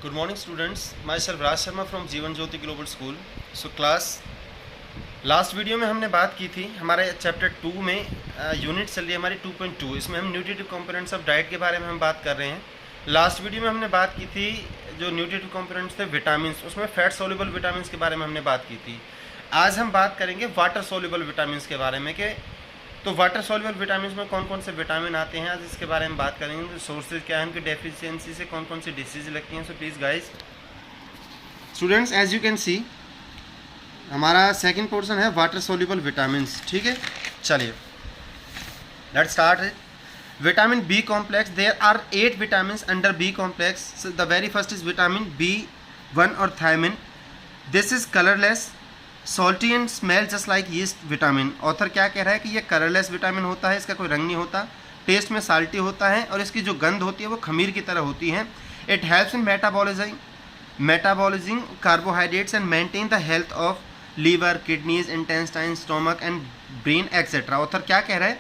Good morning, students. Myself Raj Sharma from Jeevan Jyoti global school. So class last video में हमने बात की थी हमारे चैप्टर 2 में यूनिट चल रही है हमारी 2.2. इसमें हम न्यूट्रिटिव कंपोनेंट्स ऑफ डाइट के बारे में हम बात कर रहे हैं. लास्ट वीडियो में हमने बात की थी जो न्यूट्रिटिव कंपोनेंट्स थे विटामिन, उसमें फैट सोल्यूबल विटामिन के बारे में हमने बात की थी. आज हम बात करेंगे वाटर सोल्यूबल विटामिन के बारे में कि तो वाटर सोल्यूबल विटामिन में कौन कौन से विटामिन आते हैं, आज इसके बारे में बात करेंगे. सोर्सेज क्या है, उनकी डेफिशिएंसी से कौन कौन सी डिसीज लगती हैं. So please guys students, as you can see हमारा सेकंड पोर्शन है वाटर सोल्यूबल विटामिन. ठीक है, चलिए let's start. Vitamin B complex, there are 8 vitamin under B complex. The very first is vitamin B1 और thiamine. This is colourless, salty and smell just like yeast vitamin. Author क्या कह रहा है कि ये कलरलेस विटामिन होता है, इसका कोई रंग नहीं होता, टेस्ट में साल्टी होता है और इसकी जो गंध होती है वो खमीर की तरह होती है. It helps in metabolising carbohydrates and maintain the health of liver, kidneys, intestine, stomach and brain etcetera. Author क्या कह रहा है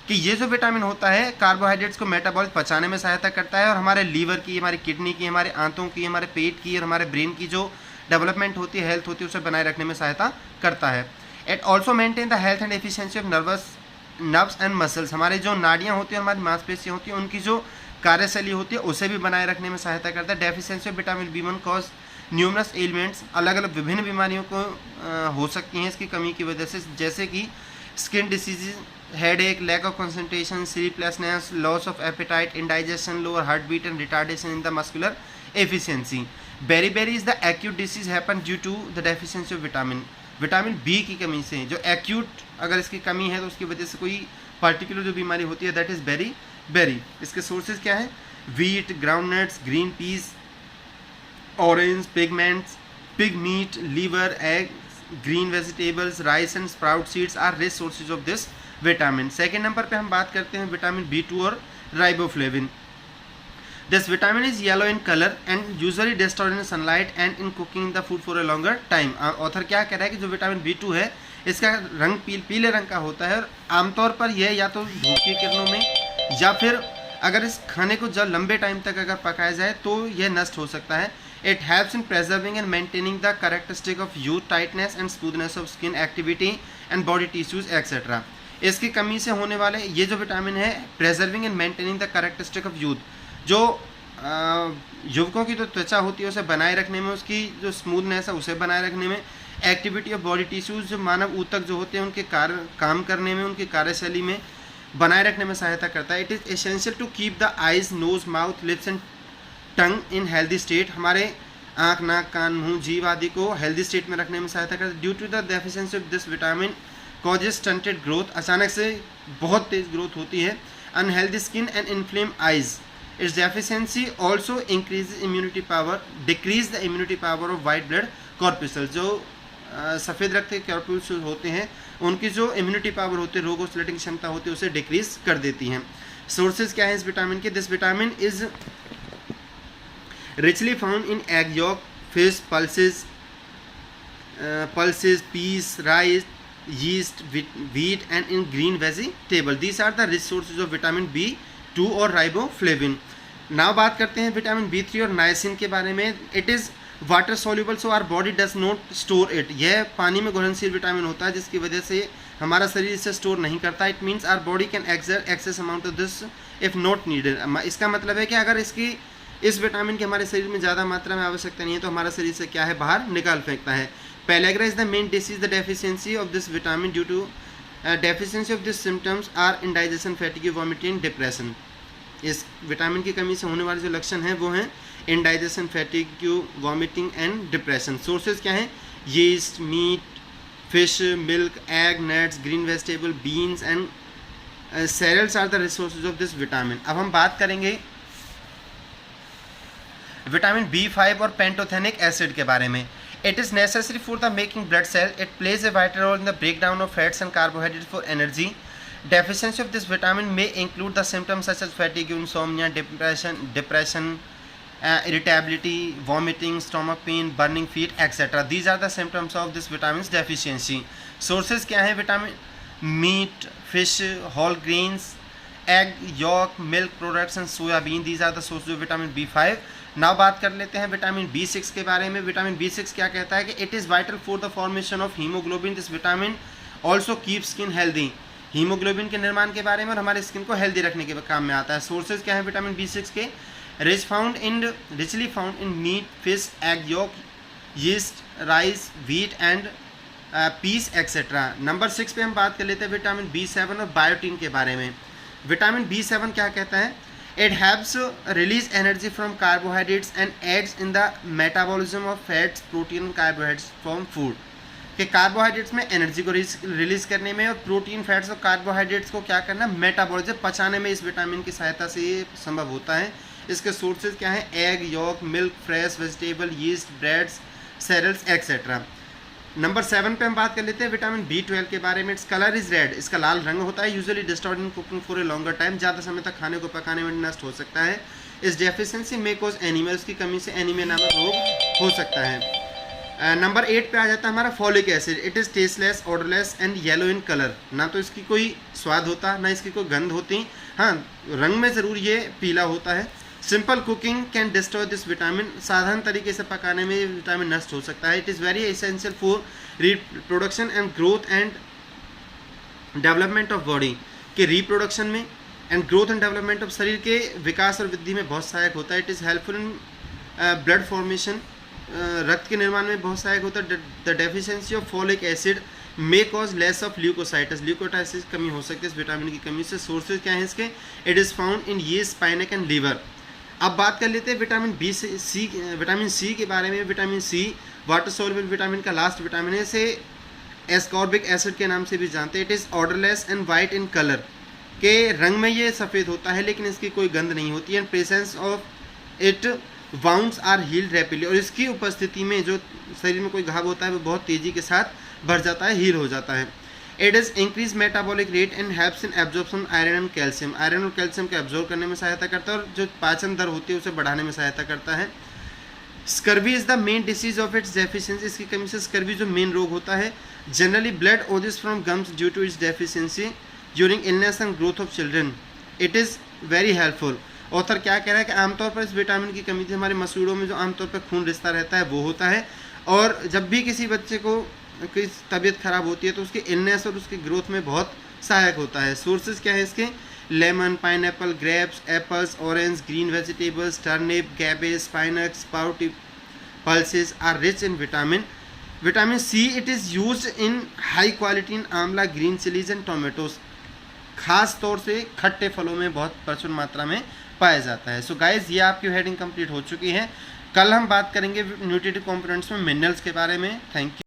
कि ये जो विटामिन होता है कार्बोहाइड्रेट्स को मेटाबॉलिक पचाने में सहायता करता है और हमारे लीवर की, हमारी किडनी की, हमारे आंतों की, हमारे पेट की और हमारे ब्रेन की जो डेवलपमेंट होती है, हेल्थ होती है, उसे बनाए रखने में सहायता करता है. It also maintain the health and efficiency of nerves and muscles. हमारी जो नाड़ियाँ होती हैं, हमारी मांसपेशियाँ होती हैं, उनकी जो कार्यशैली होती है उसे भी बनाए रखने में सहायता करता है. Deficiency of vitamin B1 cause numerous elements, अलग अलग विभिन्न बीमारियों को हो सकती हैं इसकी कमी की वजह से, जैसे कि skin diseases, headache, lack of concentration, sleeplessness, loss of appetite, indigestion, lower heart beat and retardation in the muscular efficiency. Beri is the acute disease happen due to the deficiency of vitamin B की कमी से. जो acute अगर इसकी कमी है तो उसकी वजह से कोई पर्टिकुलर जो बीमारी होती है, दैट इज बेरी. इसके सोर्सेज क्या है? Wheat, groundnuts, green peas, orange, pigments, pig meat, liver, egg, green vegetables, rice and sprout seeds are rich sources of this vitamin. Second number पे हम बात करते हैं विटामिन B2 और riboflavin. This vitamin is yellow in colour and usually destroyed in sunlight and in cooking the food for a longer time. Author क्या कह रहा है कि जो विटामिन B2 है इसका रंग पीले रंग का होता है और आमतौर पर यह या तो धूप की किरणों में या फिर अगर इस खाने को जब लंबे टाइम तक अगर पकाया जाए तो यह नष्ट हो सकता है. It helps in preserving and maintaining the characteristic of youth, tightness and smoothness of skin, activity and body tissues, etc. इसकी कमी से होने वाले ये जो विटामिन है, preserving and maintaining the characteristic of youth, जो युवकों की जो त्वचा होती है उसे बनाए रखने में, उसकी जो स्मूथनेस है उसे बनाए रखने में, एक्टिविटी ऑफ बॉडी टिश्यूज, जो मानव ऊतक जो होते हैं उनके काम करने में, उनकी कार्यशैली में बनाए रखने में सहायता करता है. It is essential to keep the eyes, nose, mouth, lips and tongue in healthy state. हमारे आँख, नाक, कान, मुंह, जीभ आदि को हेल्दी स्टेट में रखने में सहायता करता है. Due to the deficiency of this vitamin causes stunted growth, अचानक से बहुत तेज ग्रोथ होती है. Unhealthy skin and inflame eyes. Its deficiency also increase immunity power, decrease the immunity power of white blood corpuscles. जो सफ़ेद रक्त के कॉर्पस्कल्स होते हैं उनकी जो इम्यूनिटी पावर होती है, रोगों से लड़ने की क्षमता होती है, उसे डिक्रीज कर देती हैं. सोर्सेज क्या है इस विटामिन के? This vitamin is richly found in egg yolk, fish, pulses, peas, rice, yeast, wheat and in green vegetable. These are the rich sources of vitamin B2 और riboflavin. Now बात करते हैं विटामिन B3 और niacin के बारे में. It is water soluble so our body does not store it. यह पानी में घुलनशील विटामिन होता है जिसकी वजह से हमारा शरीर इसे स्टोर नहीं करता. It means our body can exert excess amount of this if not needed. इसका मतलब है कि अगर इस विटामिन की हमारे शरीर में ज़्यादा मात्रा में आवश्यकता नहीं है तो हमारा शरीर से क्या है, बाहर निकाल फेंकता है. Pellagra is the main disease. The deficiency of this vitamin due to deficiency of this symptoms are indigestion, fatigue, vomiting, depression. इस विटामिन की कमी से होने वाले जो लक्षण हैं वो हैं indigestion, fatigue, vomiting and depression. Sources क्या हैं? Yeast, meat, fish, milk, egg, nuts, green vegetable, beans and cereals are the resources of this vitamin. अब हम बात करेंगे विटामिन B5 और पेंटोथेनिक एसिड के बारे में. It is necessary for the making blood cell. It plays a vital role in the break down of fats and carbohydrate for energy. Deficiency of this vitamin may include the symptoms such as fatigue, insomnia, depression, irritability, vomiting, stomach pain, burning feet, etc. These are the symptoms of this vitamin's deficiency. Sources क्या है vitamin? Meat, fish, whole grains, egg, yolk, milk products and soya bean. These are the sources of vitamin B5. Now बात कर लेते हैं vitamin B6 के बारे में। Vitamin B6 क्या कहता है कि it is vital for the formation of haemoglobin. This vitamin also keep skin healthy. Haemoglobin के निर्माण के बारे में और हमारे स्किन को हेल्दी रखने के काम में आता है। सोर्सेज क्या है विटामिन B6 के? Richly found in meat, fish, egg yolk, yeast, rice, wheat and peas etcetera. Number 6 पे हम बात कर लेते हैं विटामिन B7 और बायोटीन के बारे में। विटामिन B7 क्या कहता है? It helps release energy from carbohydrates and aids in the metabolism of fats, protein, carbohydrates from food. कि कार्बोहाइड्रेट्स में एनर्जी को रिलीज करने में और प्रोटीन, फैट्स और कार्बोहाइड्रेट्स को क्या करना, मेटाबॉलिज्म पचाने में इस विटामिन की सहायता से ये संभव होता है। इसके सोर्सेज क्या है? Egg yolk, milk, fresh vegetable, yeast, breads, cereals etcetera. Number 7 पे हम बात कर लेते हैं विटामिन B12 के बारे में। Its colour is red. इसका लाल रंग होता है। Usually destroyed in cooking for a longer time. ज़्यादा समय तक खाने को पकाने में नष्ट हो सकता है। इस डेफिशिएंसी में कॉज एनीमिया। उसकी कमी से एनीमिया नामक रोग हो सकता है। नंबर 8 पे आ जाता है हमारा folic acid. It is tasteless, odourless and yellow in colour. ना तो इसकी कोई स्वाद होता, ना इसकी कोई गंध होती। हाँ, रंग में ज़रूर ये पीला होता है। Simple cooking can destroy this vitamin. साधारण तरीके से पकाने में ये विटामिन नष्ट हो सकता है। It is very essential for reproduction and growth and development of body. के रिप्रोडक्शन में and growth and development of शरीर के विकास और वृद्धि में बहुत सहायक होता है। It is helpful in blood formation. रक्त के निर्माण में बहुत सहायक होता है। The deficiency of folic acid may cause less of leucocytes. Leucocytes की कमी हो सकती है इस विटामिन की कमी से। सोर्सेज क्या है इसके? It is found in yeast, spinach and liver. अब बात कर लेते हैं विटामिन सी के बारे में। Vitamin C water soluble vitamin का लास्ट विटामिन है। इसे एस्कॉर्बिक एसिड के नाम से भी जानते हैं। It is odourless and white in colour. के रंग में ये सफ़ेद होता है लेकिन इसकी कोई गंध नहीं होती है। And presence of it wounds are healed rapidly. और इसकी उपस्थिति में जो शरीर में कोई घाव होता है वो बहुत तेज़ी के साथ भर जाता है, हील हो जाता है। It is increase metabolic rate and helps in absorption iron and calcium. Iron और कैल्शियम को एब्जॉर्ब करने में सहायता करता है और जो पाचन दर होती है उसे बढ़ाने में सहायता करता है। Scurvy is the main disease of its deficiency. इसकी कमी से स्कर्वी जो मेन रोग होता है। Generally blood oozes from gums due to its deficiency during illness and growth of children. It is very helpful. Author क्या कह रहा है कि आमतौर पर इस विटामिन की कमी से हमारे मसूड़ों में जो आमतौर पर खून रिश्ता रहता है वो होता है। और जब भी किसी बच्चे को कोई तबीयत खराब होती है तो उसके इलनेस और उसकी ग्रोथ में बहुत सहायक होता है। सोर्सेज क्या है इसके? Lemon, pineapple, grapes, apples, orange, green vegetables, turnip, cabbage, spinach, sprout pulses are rich in vitamin. Vitamin C it is used in high quality in amla, green chillies and tomatoes. खास तौर से खट्टे फलों में बहुत प्रचुर मात्रा में पाया जाता है। सो गाइज, ये आपकी हेडिंग कंप्लीट हो चुकी है। कल हम बात करेंगे न्यूट्रिटिव कंपोनेंट्स में मिनरल्स के बारे में। Thank you.